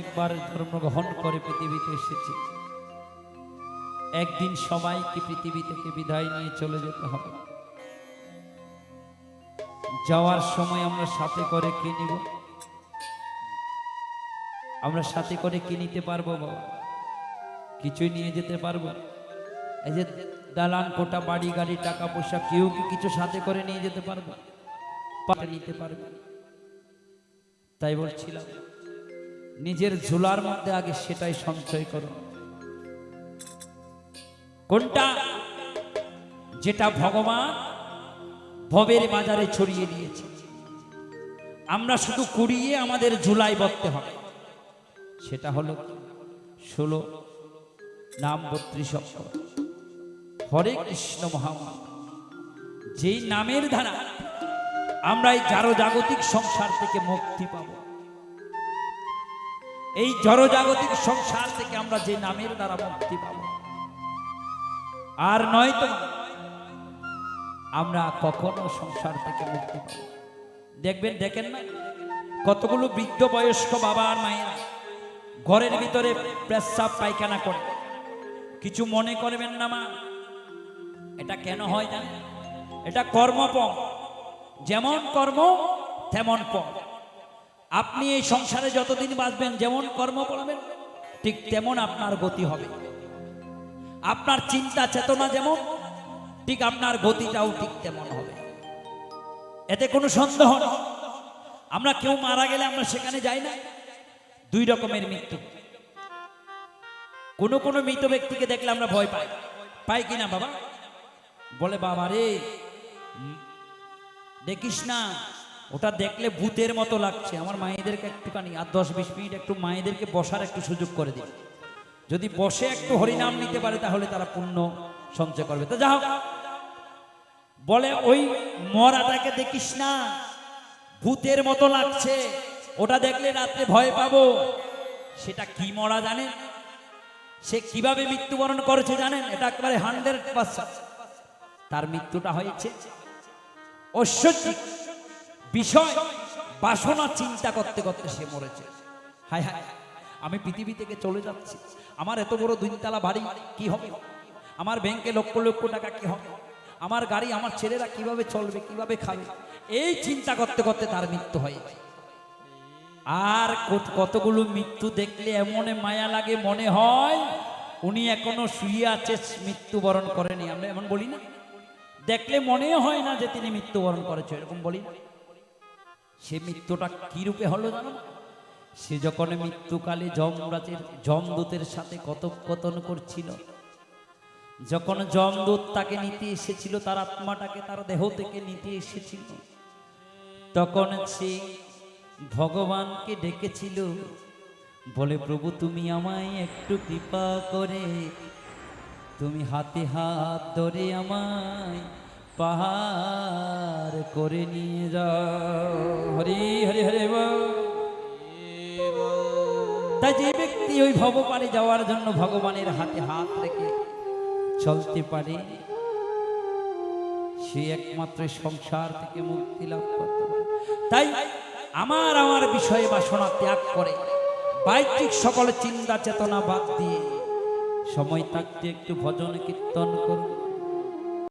একবার জন্মগ্রহণ করে পৃথিবীতে এসেছি, একদিন সবাইকে পৃথিবী থেকে বিদায় নিয়ে চলে যেতে হবে। যাওয়ার সময় আমরা সাথে করে কি নিব? আমরা সাথে করে কি নিতে পারবো বাবা? কিছুই নিয়ে যেতে পারবো? এই যে দালান কোটা, বাড়ি গাড়ি, টাকা পয়সা, কেউ কি কিছু সাথে করে নিয়ে যেতে পারবো? নিতে পারবে। তাই বলছিলাম নিজের ঝোলার মধ্যে আগে সেটাই সঞ্চয় করো। কোনটা? যেটা ভগবান ভবের বাজারে ছড়িয়ে দিয়েছে, আমরা শুধু কুড়িয়ে আমাদের ঝুলাই বর্তে হবে। সেটা হলো 16 নাম 32 অক্ষর হরে কৃষ্ণ মহামন্ত্র। যেই নামের ধারা আমরা এই জড়জাগতিক সংসার থেকে মুক্তি পাব। এই জড়জাগতিক সংসার থেকে আমরা যে নামের দ্বারা মুক্তি পাব, আর নয়তো আমরা কখনো সংসার থেকে মুক্তি পাব। দেখেন না কতগুলো বৃদ্ধ বয়স্ক বাবা আর মায়েরা ঘরের ভিতরে প্রস্রাব পায়খানা করে। কিছু মনে করবেন না মা, এটা কেন হয় জানেন? এটা কর্মপথ, যেমন কর্ম তেমন পথ। আপনি এই সংসারে যতদিন বাঁচবেন, যেমন কর্ম করবেন ঠিক তেমন আপনার গতি হবে। আপনার চিন্তা চেতনা যেমন, ঠিক আপনার গতিটাও ঠিক তেমন হবে। এতে কোনো সন্দেহ নেই। আমরা কেউ মারা গেলে আমরা সেখানে যাই না। 2 রকমের মৃত্যু। কোনো মৃত ব্যক্তিকে দেখলে আমরা ভয় পাই কিনা বাবা? বলে বাবা রে দেখিস না, ওটা দেখলে ভূতের মতো লাগছে। আমার মায়েদেরকে একটুখানি আর 10-20 মিনিট একটু মায়েদেরকে বসার একটু সুযোগ করে দিই। যদি বসে একটু হরিনাম নিতে পারে তাহলে তারা পুণ্য সঞ্চয় করবে। তো যাও, বলে ওই মরাটাকে দেখিস না, ভূতের মতো লাগছে, ওটা দেখলে রাত্রে ভয় পাবো। সেটা কি মরা জানেন? সে কিভাবে মৃত্যুবরণ করেছে জানেন? এটা একেবারে 100%। তার মৃত্যুটা হয়েছে ঐশ্বরিক বিষয় বাসনা চিন্তা করতে করতে সে মরেছে। হায় হায়, আমি পৃথিবী থেকে চলে যাচ্ছি, আমার এত বড় 2 তলা বাড়ি কি হবে? আমার ব্যাংকে লক্ষ লক্ষ টাকা কি হবে? আমার গাড়ি, আমার ছেলেরা কিভাবে চলবে, কিভাবে খাবে? এই চিন্তা করতে করতে তার মৃত্যু হয়েছে। আর কতগুলো মৃত্যু দেখলে এমন মায়া লাগে, মনে হয় উনি এখনো শুয়ে আছে, মৃত্যুবরণ করেনি। আমরা এমন বলি না? দেখলে মনে হয় না যে তিনি মৃত্যুবরণ করেছে, এরকম বলি। সে মৃত্যুটা কি রূপে হলো জানো? সে যখন মৃত্যুকালে যমদূতের সাথে কথোপকথন করছিল, যখন যমদূত তাকে নিতে এসেছিল, তার আত্মাটাকে তার দেহ থেকে নিতে এসেছিল, তখন সে ভগবানকে ডেকেছিল, বলে প্রভু তুমি আমায় একটু কৃপা করে, তুমি হাতে হাত ধরে আমায় পাহাড় করে নিয়ে যাও। হরি হরি হরে বল। তাই যে ব্যক্তি ওই ভবপারে যাওয়ার জন্য ভগবানের হাতে হাত রেখে চলতে পারে, সে একমাত্র সংসার থেকে মুক্তি লাভ করতে পারে। তাই আমার বিষয়ে বাসনা ত্যাগ করে বাহ্যিক সকল চিন্তা চেতনা বাদ দিয়ে সময় থাকতে একটু ভজন কীর্তন করুন।